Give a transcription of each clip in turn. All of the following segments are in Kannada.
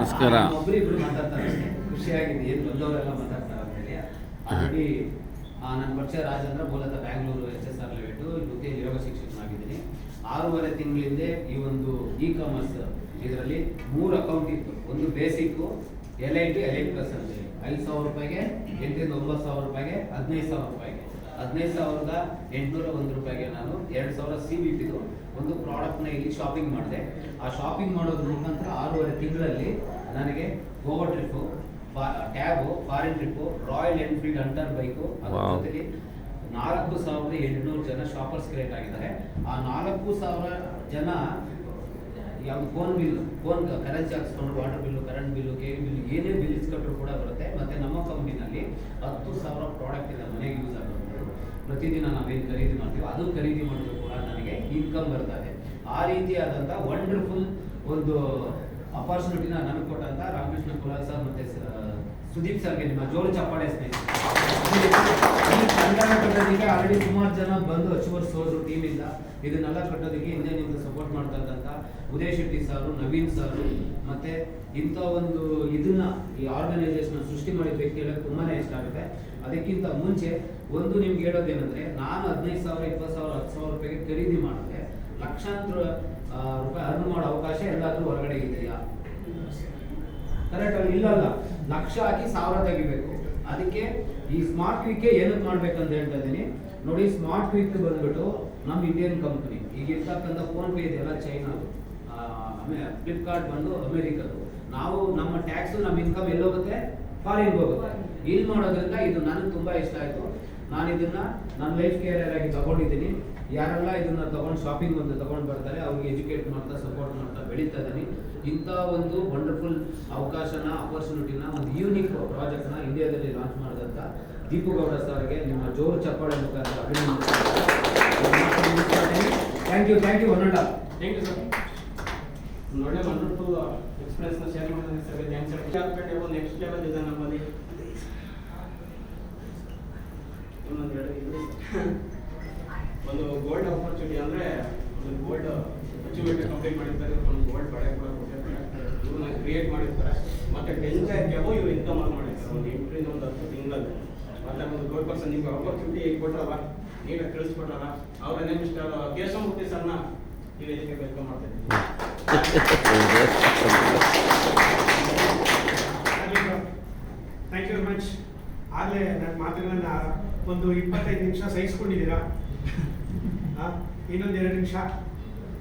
ನಮಸ್ಕಾರ. ಒಬ್ಬರಿಬ್ರು ಮಾತಾಡ್ತಾರೆ ಅಷ್ಟೇ, ಖುಷಿಯಾಗಿದೆ. ಏನು ಬಂದವರೆಲ್ಲ ಮಾತಾಡ್ತಾರೆ ಅಂತೇಳಿ. ಆಲ್ರೆಡಿ ನನ್ನ ಪರಿಚಯ ರಾಜೇಂದ್ರ, ಮೂಲತಃ ಬ್ಯಾಂಗ್ಳೂರು SSR ಲೆವೆಟು ವೃತ್ತಿಯಲ್ಲಿ ಯೋಗ ಶಿಕ್ಷಕನಾಗಿದ್ದೀನಿ. 6.5 ತಿಂಗಳಿಂದ ಈ ಒಂದು ಇ-ಕಾಮರ್ಸ್ ಇದರಲ್ಲಿ 3 ಅಕೌಂಟ್ ಇತ್ತು. ಒಂದು ಬೇಸಿಕ್ಕು, LIT, LIT ಪ್ಲಸ್ ಅಂತೇಳಿ 5,000 ರೂಪಾಯಿಗೆ, 8ರಿಂದ 9,000 ರೂಪಾಯಿಗೆ, 15,000 ರೂಪಾಯಿಗೆ, 15,801 ರೂಪಾಯಿಗೆ ನಾನು 2,000 CBPದು ಒಂದು ಪ್ರಾಡಕ್ಟ್ನ ಇಲ್ಲಿ ಶಾಪಿಂಗ್ ಮಾಡಿದೆ. ಆ ಶಾಪಿಂಗ್ ಮಾಡೋದ್ರ ಮುಖಾಂತರ 6.5 ತಿಂಗಳಲ್ಲಿ ನನಗೆ Goa trip, tab, foreign trip, royal Enfield hunter bike, ಅದ್ರ ಜೊತೆಲಿ 4,800 ಜನ ಶಾಪರ್ಸ್ ಕ್ರಿಯೇಟ್ ಆಗಿದ್ದಾರೆ. ಆ 4,000 ಜನ ಯಾವುದು phone currency ಹಾಕ್ಸ್ಕೊಂಡು water bill, current bill, cable bill, ಏನೇ ಬಿಲ್ ಇಸ್ಕೊಟ್ರು ಕೂಡ ಬರುತ್ತೆ. ಮತ್ತು ನಮ್ಮ ಕಂಪ್ನಿನಲ್ಲಿ 10,000 ಪ್ರಾಡಕ್ಟ್ ಇದೆ ಮನೆಗೆ ಯೂಸ್ ಆಗೋದು. ಪ್ರತಿದಿನ ನಾವೇನು ಖರೀದಿ ಮಾಡ್ತೀವಿ ಅದು ಖರೀದಿ ಮಾಡಿದ್ರು ಕೂಡ ನನಗೆ ಇನ್ಕಮ್ ಬರ್ತಾ ಇದೆ. ಆ ರೀತಿಯಾದಂಥ ವಂಡರ್ಫುಲ್ ಒಂದು ಅಪಾರ್ಚುನಿಟಿನ ನನಗೆ ಕೊಟ್ಟಂತ ರಾಮಕೃಷ್ಣ ಕುಲಾಲ್ ಸರ್ ಮತ್ತು ಸುದೀಪ್ ಸರ್ಗೆ ನಿಮ್ಮ ಜೋರು ಚಪ್ಪಾಳೆ ಸ್ನೇಹಿತರೆ. ಕಟ್ಟೋದಕ್ಕೆ ಆಲ್ರೆಡಿ ಸುಮಾರು ಜನ ಬಂದು ಅಚೀವರ್ಸ್ ಹೋದ್ರು ಟೀಮಿಂದ. ಇದನ್ನೆಲ್ಲ ಕಟ್ಟೋದಕ್ಕೆ ಇಂಡಿಯನ್ನಿಂದ ಸಪೋರ್ಟ್ ಮಾಡ್ತಾ ಇದ್ದಂಥ ಉದಯ್ ಶೆಟ್ಟಿ ಸಾರು, ನವೀನ್ ಸಾರು, ಮತ್ತು ಇಂಥ ಒಂದು ಇದನ್ನ ಈ ಆರ್ಗನೈಸೇಷನ್ ಸೃಷ್ಟಿ ಮಾಡಿದ ವ್ಯಕ್ತಿ ಹೇಳೋಕ್ಕೆ ತುಂಬಾ ಇಷ್ಟ ಆಗುತ್ತೆ. ಅದಕ್ಕಿಂತ ಮುಂಚೆ ಒಂದು ನಿಮ್ಗೆ ಹೇಳೋದೇನೆಂದರೆ, ನಾನು 15,000, 20,000, 10,000 ರೂಪಾಯಿಗೆ ಖರೀದಿ ಮಾಡಿದ್ರೆ ಲಕ್ಷಾಂತರ ರೂಪಾಯಿ ಅರ್ನ್ ಮಾಡೋ ಅವಕಾಶ ಎಲ್ಲಾದರೂ ಹೊರಗಡೆ ಇದೆಯಾ? ಕರೆಕ್ಟ್ ಅಲ್ಲಿ ಇಲ್ಲಲ್ಲ. ಲಕ್ಷ ಹಾಕಿ 1,000 ತೆಗಿಬೇಕು. ಅದಕ್ಕೆ ಈ ಸ್ಮಾರ್ಟ್ ಕ್ವಿಕ್ಗೆ ಏನಕ್ಕೆ ಮಾಡ್ಬೇಕಂತ ಹೇಳ್ತಾ ಇದ್ದೀನಿ ನೋಡಿ. ಸ್ಮಾರ್ಟ್ ಕ್ವಿಕ್ ಬಂದ್ಬಿಟ್ಟು ನಮ್ಮ ಇಂಡಿಯನ್ ಕಂಪ್ನಿ. ಈಗ ಇರ್ತಕ್ಕಂಥ ಫೋನ್ ಪೇ ಇದೆಲ್ಲ ಚೈನಾದು, ಫ್ಲಿಪ್ಕಾರ್ಟ್ ಬಂದು ಅಮೆರಿಕದ್ದು. ನಾವು ನಮ್ಮ ಟ್ಯಾಕ್ಸು, ನಮ್ಮ ಇನ್ಕಮ್ ಎಲ್ಲೋಗುತ್ತೆ? ಫಾರಿನ್ಗೆ ಹೋಗುತ್ತೆ. ಇಲ್ಲಿ ಮಾಡೋದ್ರಿಂದ ಇದು ನನಗೆ ತುಂಬ ಇಷ್ಟ ಆಯಿತು. ನಾನು ಇದನ್ನು ನನ್ನ ಲೈಫ್ ಕೇರಿಯರ್ ಆಗಿ ತಗೊಂಡಿದ್ದೀನಿ. ಯಾರೆಲ್ಲ ಇದನ್ನು ತೊಗೊಂಡು ಶಾಪಿಂಗ್ ಒಂದು ತೊಗೊಂಡು ಬರ್ತಾರೆ ಅವ್ರಿಗೆ ಎಜುಕೇಟ್ ಮಾಡ್ತಾ, ಸಪೋರ್ಟ್ ಮಾಡ್ತಾ ಬೆಳೀತಾ ಇದ್ದೀನಿ. ಇಂಥ ಒಂದು ವಂಡರ್ಫುಲ್ ಅವಕಾಶನ, ಅಪರ್ಚುನಿಟಿನ, ಒಂದು ಯೂನಿಕ್ ಪ್ರಾಜೆಕ್ಟ್ನ ಇಂಡಿಯಾದಲ್ಲಿ ಲಾಂಚ್ ಮಾಡಿದಂಥ ದೀಪು ಗೌಡ ಸರ್ಗೆ ನಿಮ್ಮ ಜೋರು ಚಪ್ಪಾಳೆ ಮುಖಾಂತರ ಅಭಿನಂದನೆ. Thank you one and all. Thank you sir. ಒಳ್ಳೆ ವಂಡರ್ಫುಲ್ ಎಕ್ಸ್ಪೀರಿಯನ್ಸ್ನ ಶೇರ್ ಮಾಡಿದ್ರೆ sir thanks sir. Next level ಇದೆ ನಮ್ಮಲ್ಲಿ. ಒಂದು ಗೋಲ್ಡ್ ಆಪರ್ಚುನಿಟಿ ಅಂದರೆ ಒಂದು ಗೋಲ್ಡ್ ಅಚೀವ್ಮೆಂಟ್ ಕಂಪ್ಲೀಟ್ ಮಾಡಿರ್ತಾರೆ. ಒಂದು ಗೋಲ್ಡ್ ಬಳೆ ಕೂಡ ಕೊಟ್ಟಿರ್ತಾರೆ, ಇವ್ರನ್ನ ಕ್ರಿಯೇಟ್ ಮಾಡಿರ್ತಾರೆ. ಮತ್ತು 10 lakh ಇವ್ರು ಇನ್ಕಮ್ ಮಾಡಿರ್ತಾರೆ ಒಂದು 8ರಿಂದ 10 ತಿಂಗಳಲ್ಲಿ. ಮತ್ತು ಒಂದು ಗೋಲ್ಡ್ ಪರ್ಸನ್ ನಿಮ್ಗೆ ಆಪರ್ಚುನಿಟಿ ಕೊಟ್ಟರಲ್ಲ, ನೀಟಾಗಿ ತಿಳಿಸ್ಕೊಟ್ರಲ್ಲ, ಅವರನ್ನೇ ಮಿಸ್ಟರ್ ಕೇಶವಮೂರ್ತಿ ಸರ್ನ ಈ ವೇದಿಕೆ ವೆಲ್ಕಮ್ ಮಾಡ್ತಾ ಇದ್ದೀನಿ. Thank you very much. ಆಗಲೇ ನನ್ನ ಮಾತುಗಳನ್ನ ಒಂದು 25 ನಿಮಿಷ ಸಹಿಸ್ಕೊಂಡಿದ್ದೀರಾ. ಇನ್ನೊಂದು 2 ನಿಮಿಷ.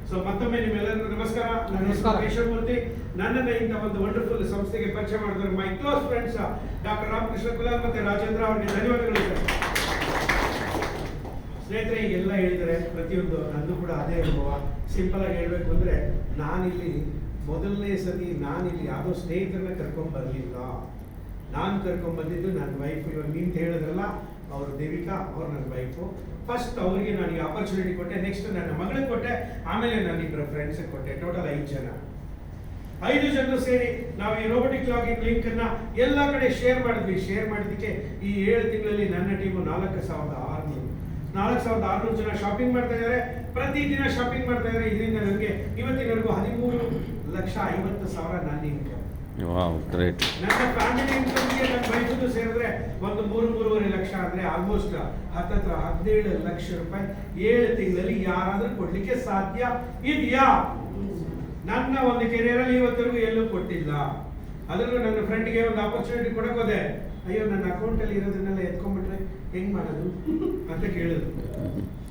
ಸೊ ಮತ್ತೊಮ್ಮೆ ನಿಮ್ಮೆಲ್ಲರಿಗೂ ನಮಸ್ಕಾರ. ನನ್ನ ಹೆಸರು ಕೇಶವಮೂರ್ತಿ. ನನ್ನನ್ನು ಇಂಥ ಒಂದು ವಂಡರ್ಫುಲ್ ಸಂಸ್ಥೆಗೆ ಪರಿಚಯ ಮಾಡಿದ್ರು ಮೈ close friends doctor Ramakrishna Kulal ಮತ್ತು ರಾಜೇಂದ್ರ ಅವರಿಗೆ ಧನ್ಯವಾದಗಳು ಸರ್. ಸ್ನೇಹಿತರೆ, ಎಲ್ಲ ಹೇಳಿದರೆ ಪ್ರತಿಯೊಂದು ನಂದು ಕೂಡ ಅದೇ ಅನುಭವ. ಸಿಂಪಲ್ ಆಗಿ ಹೇಳಬೇಕು ಅಂದರೆ, ನಾನಿಲ್ಲಿ ಮೊದಲನೇ ಸತಿ ನಾನಿಲ್ಲಿ ಯಾವುದೋ ಸ್ನೇಹಿತರನ್ನ ಕರ್ಕೊಂಡು ಬರಲಿಲ್ಲ. ನಾನು ಕರ್ಕೊಂಡ್ಬಂದಿದ್ದು ನನ್ನ ವೈಫ್. ಇವಾಗ ನೀನು ಹೇಳಿದ್ರಲ್ಲ, ಅವರು ದೇವಿಕಾ, ಅವ್ರು ನನ್ನ ವೈಫು. ಫಸ್ಟ್ ಅವರಿಗೆ ನಾನು ಈ ಆಪರ್ಚುನಿಟಿ ಕೊಟ್ಟೆ, ನೆಕ್ಸ್ಟ್ ನನ್ನ ಮಗಳಿಗೆ ಕೊಟ್ಟೆ, ಆಮೇಲೆ ನಾನು ಇಬ್ಬರು ಫ್ರೆಂಡ್ಸಿಗೆ ಕೊಟ್ಟೆ. ಟೋಟಲ್ 5 ಜನ. 5 ಜನರು ಸೇರಿ ನಾವು ಈ ರೋಬೋಟಿಕ್ ಲಾಗಿಂಗ್ ಲಿಂಕನ್ನು ಎಲ್ಲ ಕಡೆ ಶೇರ್ ಮಾಡಿದ್ವಿ. ಶೇರ್ ಮಾಡಿದ್ದಕ್ಕೆ ಈ 7 ತಿಂಗಳಲ್ಲಿ ನನ್ನ ಟೀಮು 4,600 ಜನ ಶಾಪಿಂಗ್ ಮಾಡ್ತಾ ಇದ್ದಾರೆ. ಪ್ರತಿದಿನ ಶಾಪಿಂಗ್ ಮಾಡ್ತಾ ಇದ್ದಾರೆ. ಇದರಿಂದ ನನಗೆ ಇವತ್ತಿನವರೆಗೂ 13,50,000 ನನ್ನ ಇನ್ಕಮ್. ನನ್ನ ಫ್ಯಾಮಿಲಿ ಇನ್ಕಮ್ಗೆ ನನ್ನ ವೈಫ್ದು ಸೇರಿದ್ರೆ ಒಂದು 3-3.5 ಲಕ್ಷ ಅಂದರೆ ಆಲ್ಮೋಸ್ಟ್ ಹತ್ತಿರ 17 ಲಕ್ಷ ರೂಪಾಯಿ 7 ತಿಂಗಳಲ್ಲಿ ಯಾರಾದರೂ ಕೊಡ್ಲಿಕ್ಕೆ ಸಾಧ್ಯ ಇದೆಯಾ? ನನ್ನ ಒಂದು ಕೆರಿಯರಲ್ಲಿ ಇವತ್ತರೆಗೂ ಎಲ್ಲೂ ಕೊಟ್ಟಿಲ್ಲ. ಅದರಲ್ಲೂ ನನ್ನ ಫ್ರೆಂಡ್ಗೆ ಒಂದು ಆಪರ್ಚುನಿಟಿ ಕೊಡಕ್ಕೆ ಹೋದೆ. ಅಯ್ಯೋ, ನನ್ನ ಅಕೌಂಟಲ್ಲಿ ಇರೋದನ್ನೆಲ್ಲ ಎತ್ಕೊಂಡ್ಬಿಟ್ರೆ ಹೆಂಗ್ ಮಾಡೋದು ಅಂತ ಕೇಳಿದ್ರು.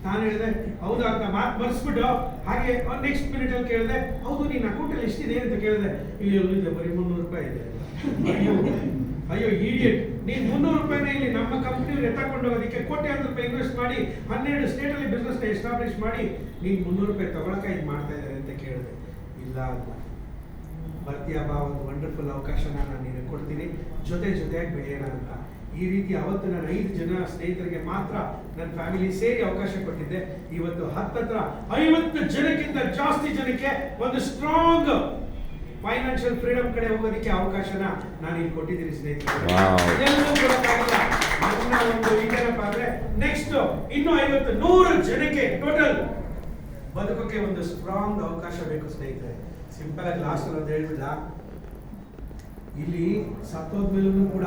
ನಾನು ಹೇಳಿದೆ ಹೌದಾ ಅಂತ ಮಾತು ಬರ್ಸ್ಬಿಟ್ಟು, ಹಾಗೆ ನೆಕ್ಸ್ಟ್ ಮಿನಿಟಲ್ಲಿ ಕೇಳಿದೆ, ಹೌದು ನಿನ್ನ ಅಕೌಂಟಲ್ಲಿ ಎಷ್ಟಿದೆ ಅಂತ ಕೇಳಿದೆ. ಇಲ್ಲಿದೆ ಬರೀ 300 ರೂಪಾಯಿ ಇದೆ. ಅಯ್ಯೋ ಈಡಿಯಟ್, ನೀನು 300 ರೂಪಾಯಿನ ಇಲ್ಲಿ ನಮ್ಮ ಕಂಪ್ನಿಯವ್ರು ಎತ್ತಕೊಂಡು ಹೋಗೋದಕ್ಕೆ ಕೋಟ್ಯಾಂತರ ರೂಪಾಯಿ ಇನ್ವೆಸ್ಟ್ ಮಾಡಿ 12 ಸ್ಟೇಟಲ್ಲಿ ಬಿಸ್ನೆಸ್ನ ಎಸ್ಟಾಬ್ಲಿಷ್ ಮಾಡಿ ನೀನು 300 ರೂಪಾಯಿ ತಗೊಳಕ್ಕೆ ಇದು ಮಾಡ್ತಾ ಇದ್ದಾರೆ ಅಂತ ಕೇಳಿದೆ. ಇಲ್ಲ ಅಂತ ಬರ್ತೀಯ ಬಾ, ಒಂದು ವಂಡರ್ಫುಲ್ ಅವಕಾಶನ ನಾನು ನಿನಗೆ ಕೊಡ್ತೀನಿ, ಜೊತೆಯಾಗಿ ಬೆಳೆಯೋಣ ಅಂತ. ಈ ರೀತಿ ಅವತ್ತು ನಾನು 5 ಜನ ಸ್ನೇಹಿತರಿಗೆ ಮಾತ್ರ ನನ್ನ ಫ್ಯಾಮಿಲಿ ಸೇರಿ ಅವಕಾಶ ಕೊಟ್ಟಿದ್ದೆ. ಇವತ್ತು ಹತ್ತಿರ 50 ಜನಕ್ಕಿಂತ ಜಾಸ್ತಿ ಜನಕ್ಕೆ ಒಂದು ಸ್ಟ್ರಾಂಗ್ ಫೈನಾನ್ಷಿಯಲ್ ಫ್ರೀಡಮ್ ಕಡೆ ಹೋಗೋದಕ್ಕೆ ಅವಕಾಶನ ನಾನು ಇಲ್ಲಿ ಕೊಟ್ಟಿದ್ದೀನಿ ಸ್ನೇಹಿತರೆ. ಎಲ್ಲರೂ ಕೊಡೋಕ್ಕಾಗಿಲ್ಲ. ನನ್ನ ಒಂದು ಏನಪ್ಪ ಅಂದ್ರೆ, ನೆಕ್ಸ್ಟ್ ಇನ್ನೂ 100 ಜನಕ್ಕೆ ಟೋಟಲ್ ಬದುಕೋಕೆ ಒಂದು ಸ್ಟ್ರಾಂಗ್ ಅವಕಾಶ ಬೇಕು ಸ್ನೇಹಿತರೆ. ಸಿಂಪಲ್ ಆಗಿ ಲಾಸ್ಟ್ ಒಂದು ಹೇಳ್ಬಿಡ, ಇಲ್ಲಿ ಸತ್ತೋದ್ಮೇಲೂ ಕೂಡ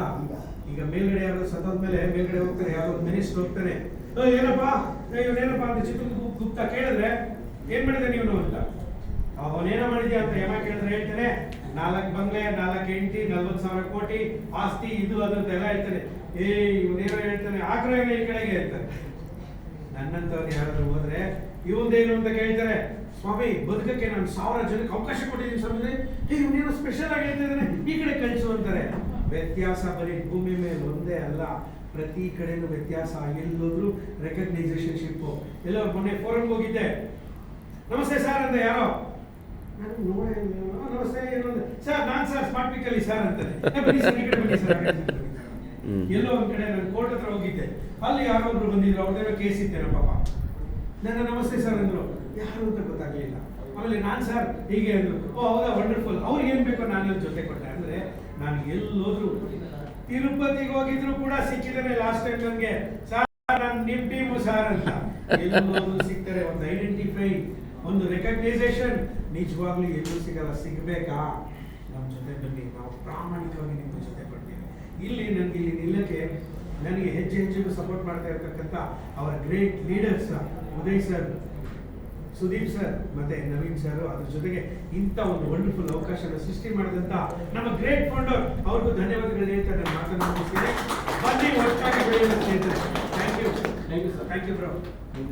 ಈಗ ಮೇಲ್ಗಡೆ ಯಾರು ಸತ್ತೋದ್ಮೇಲೆ ಮೇಲ್ಗಡೆ ಹೋಗ್ತಾರೆ, ಯಾರೋ ಮಿನಿಸ್ಟರ್ ಹೋಗ್ತಾನೆ, ಏನಪ್ಪ ಇವನೇನಪ್ಪ ಅಂತ ಚಿತ್ರಗುಪ್ತ ಕೇಳಿದ್ರೆ ಏನ್ ಮಾಡಿದೆ ನೀನು ಅಂತ, ಅವನೇನೋ ಮಾಡಿದ್ಯಾ ಅಂತ ಯಮ ಕೇಳಿದ್ರೆ ಹೇಳ್ತಾನೆ 4 ಬಂಗ್ಲೆ, 4 ಹೆಂಡತಿ, 40,000 ಕೋಟಿ ಆಸ್ತಿ, ಇದು ಅದು ಅಂತ ಎಲ್ಲ ಹೇಳ್ತಾನೆ. ಇವನೇನೋ ಹೇಳ್ತಾನೆ, ಆಗ್ರಹ ಈ ಕಡೆಗೆ ಹೇಳ್ತಾನೆ. ನನ್ನಂತವ್ರು ಯಾರಾದ್ರೂ ಹೋದ್ರೆ ಇವಂದೇನು ಅಂತ ಕೇಳ್ತಾರೆ, ಸ್ವಾಮಿ ಬದುಕಕ್ಕೆ ನಾನು 1000 ಜನಕ್ಕೆ ಅವಕಾಶ ಕೊಟ್ಟಿದ್ದೀನಿ ಸ್ವಾಮಿ, ಇವನೇನೋ ಸ್ಪೆಷಲ್ ಆಗಿ ಹೇಳ್ತಿದ್ದಾನೆ, ಈ ಕಡೆ ಕಳಿಸು ಅಂತಾರೆ. ವ್ಯತ್ಯಾಸ ಬರೀ ಭೂಮಿ ಮೇಲೆ ಒಂದೇ ಅಲ್ಲ, ಪ್ರತಿ ಕಡೆನೂ ವ್ಯತ್ಯಾಸ. ಎಲ್ಲೋದ್ರು ರೆಕಗ್ನೈಸೇಷನ್ ಶಿಪ್ಪು. ಎಲ್ಲೋ ಮೊನ್ನೆ ಫೋರಮ್ಗೆ ಹೋಗಿದ್ದೆ, ನಮಸ್ತೆ ಸರ್ ಅಂತ ಯಾರೋ, ನಾನು ನೋಡೇ ನಮಸ್ತೆ ಸರ್, ನಾನು ಸರ್ ಸ್ಮಾರ್ಟ್ ಪಿಕ್ಕಲ್ಲಿ ಸರ್ ಅಂತಾರೆ. ಬನ್ನಿ ಸರ್, ಈ ಕಡೆ ಬನ್ನಿ ಸರ್. ಎಲ್ಲೋ ಒಂದ್ ಕಡೆ ನಾನು ಕೋರ್ಟ್ ಹತ್ರ ಹೋಗಿದ್ದೆ, ಅಲ್ಲಿ ಯಾರೋ ಒಬ್ರು ಬಂದಿದ್ರು, ಅವ್ರದ್ದೇನೋ ಕೇಸ್ ಇತ್ತೇನೋ ಪಾಪ. ನನ್ನ ನಮಸ್ತೆ ಸರ್ ಅಂದ್ರು, ಯಾರು ಅಂತ ಗೊತ್ತಾಗ್ಲಿಲ್ಲ. ಆಮೇಲೆ ನಾನು ಸರ್ ಹೀಗೆ ಅಂದ್ರು, ಓ ಹೌದಾ ವಂಡರ್ಫುಲ್, ಅವ್ರಿಗೆ ಏನ್ ಬೇಕೋ ನಾನು ಜೊತೆ ಕೊಟ್ಟೆ. ಅಂದ್ರೆ ನಾನು ಎಲ್ಲೋದ್ರು, ತಿರುಪತಿಗೆ ಹೋಗಿದ್ರು ಕೂಡ ಸಿಕ್ಕಿದ್ದಾನೆ ಲಾಸ್ಟ್ ಟೈಮ್ ನನಗೆ, ಸರ್ ನಾನು ನಿಮ್ ಟೀಮು ಸರ್ ಅಂತ. ಎಲ್ಲೋದ್ರು ಸಿಗ್ತಾರೆ. ಒಂದು ಐಡೆಂಟಿಫೈ, ಒಂದು ರೆಕಗ್ನೈಸೇಷನ್ ನಿಜವಾಗ್ಲೂ ಎಲ್ಲೂ ಸಿಗಲ್ಲ. ಸಿಗ್ಬೇಕಾ ನಮ್ಮ ಜೊತೆ ಬನ್ನಿ, ನಾವು ಪ್ರಾಮಾಣಿಕವಾಗಿ ನಿಮ್ಮ ಜೊತೆ ಬರ್ತೀವಿ. ಇಲ್ಲಿ ನಿಲ್ಲಕ್ಕೆ ನನಗೆ ಹೆಚ್ಚು ಸಪೋರ್ಟ್ ಮಾಡ್ತಾ ಇರ್ತಕ್ಕಂಥ ಅವರ great leaders Uday sir, Sudeep sir ಮತ್ತೆ ನವೀನ್ ಸರ್, ಅದ್ರ ಜೊತೆಗೆ ಇಂಥ ಒಂದು ವಂಡರ್ಫುಲ್ ಅವಕಾಶನ ಸೃಷ್ಟಿ ಮಾಡಿದಂತ ನಮ್ಮ ಗ್ರೇಟ್ ಫೌಂಡರ್, ಅವ್ರಿಗೂ ಧನ್ಯವಾದಗಳು ಹೇಳ್ತಾ ನಾನು ಮಾತನಾಡ್ತೀನಿ. ಬನ್ನಿ ಒಟ್ಟಾಗಿ ಬೆಳೆಯೋಣ ಸ್ನೇಹಿತರೆ. Thank you sir, thank you bro.